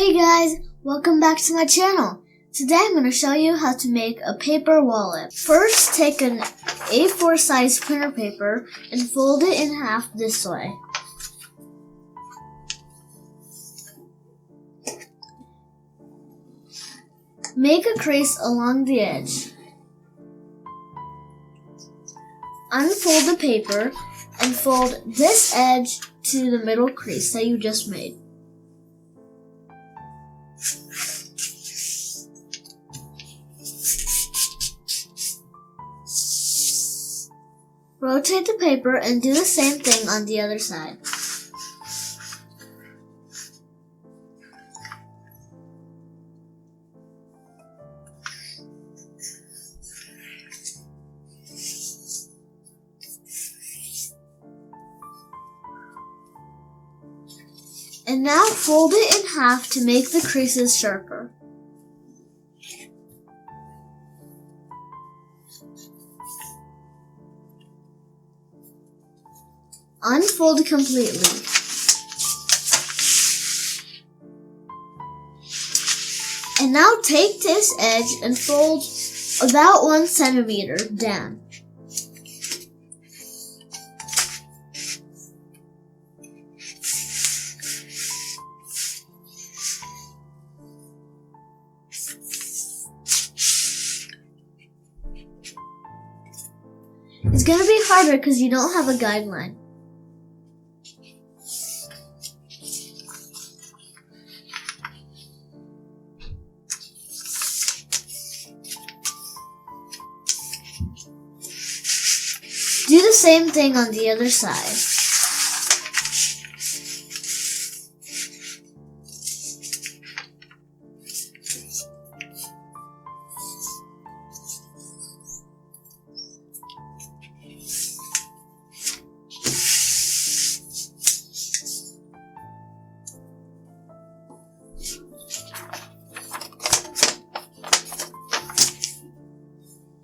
Hey guys, welcome back to my channel. Today I'm going to show you how to make a paper wallet. First, take an A4 size printer paper and fold it in half this way. Make a crease along the edge. Unfold the paper and fold this edge to the middle crease that you just made. Rotate the paper and do the same thing on the other side. And now fold it in half to make the creases sharper. Unfold completely. And now take this edge and fold about 1 centimeter down. It's going to be harder because you don't have a guideline. Do the same thing on the other side.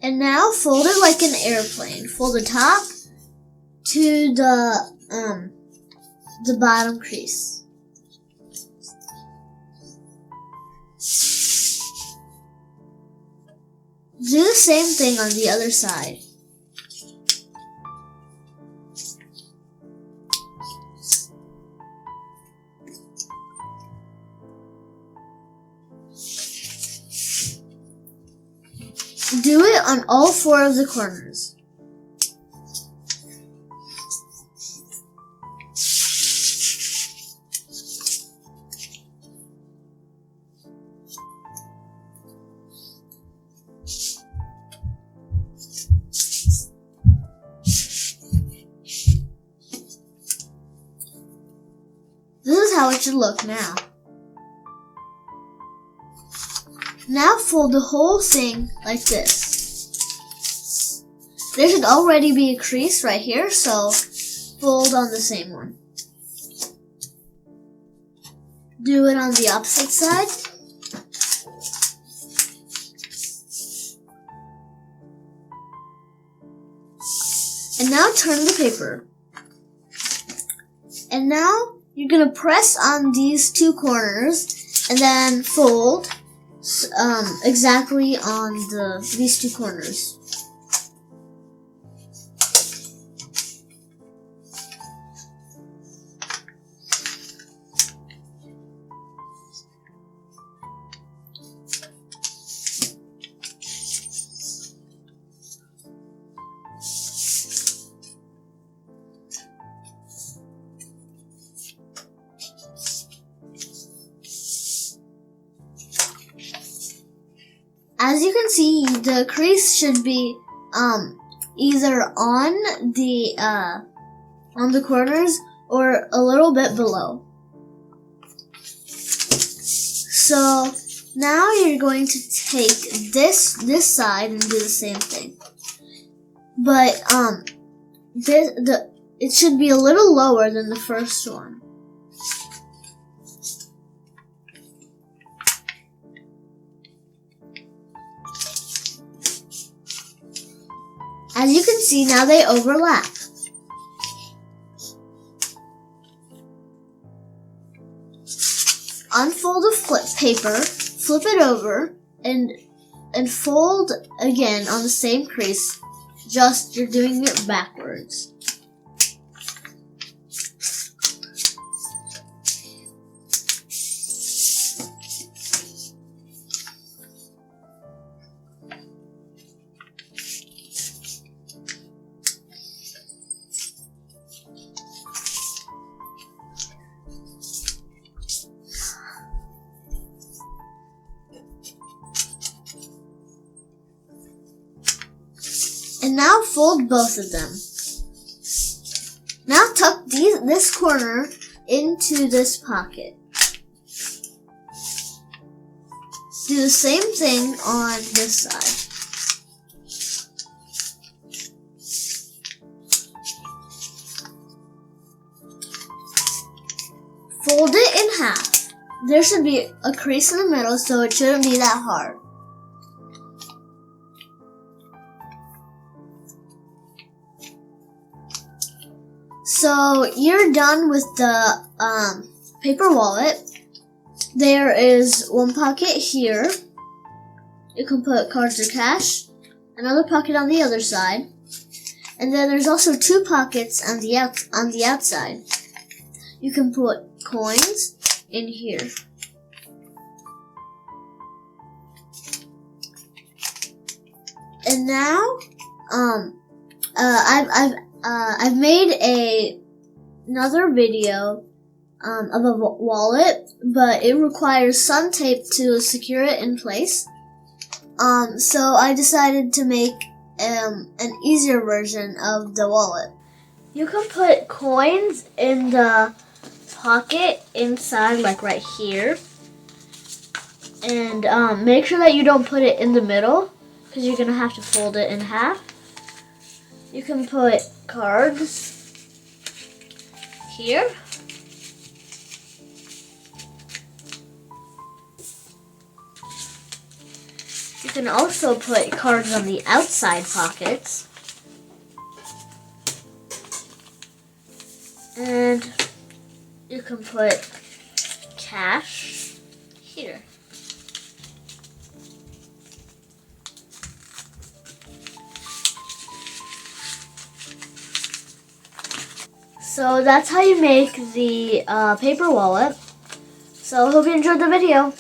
And now fold it like an airplane. Fold the top to the bottom crease. Do the same thing on the other side. Do it on all 4 of the corners. This is how it should look now. Now fold the whole thing like this. There should already be a crease right here, so fold on the same one. Do it on the opposite side. And now turn the paper. And now you're going to press on these 2 corners and then fold exactly on these 2 corners. As you can see, the crease should be either on the corners or a little bit below. So now you're going to take this side and do the same thing. But it should be a little lower than the first one. As you can see, now they overlap. Unfold the flip paper, flip it over, and fold again on the same crease. Just you're doing it backwards. And now fold both of them. Now tuck this corner into this pocket. Do the same thing on this side. Fold it in half. There should be a crease in the middle, so it shouldn't be that hard. So you're done with the paper wallet. There is one pocket here. You can put cards or cash. Another pocket on the other side. And then there's also two pockets on the outside. You can put coins in here. And now, I've made another video of a wallet, but it requires some tape to secure it in place. So I decided to make an easier version of the wallet. You can put coins in the pocket inside, like right here. And make sure that you don't put it in the middle, because you're going to have to fold it in half. You can put cards here. You can also put cards on the outside pockets. And you can put cash here. So that's how you make the paper wallet. So I hope you enjoyed the video.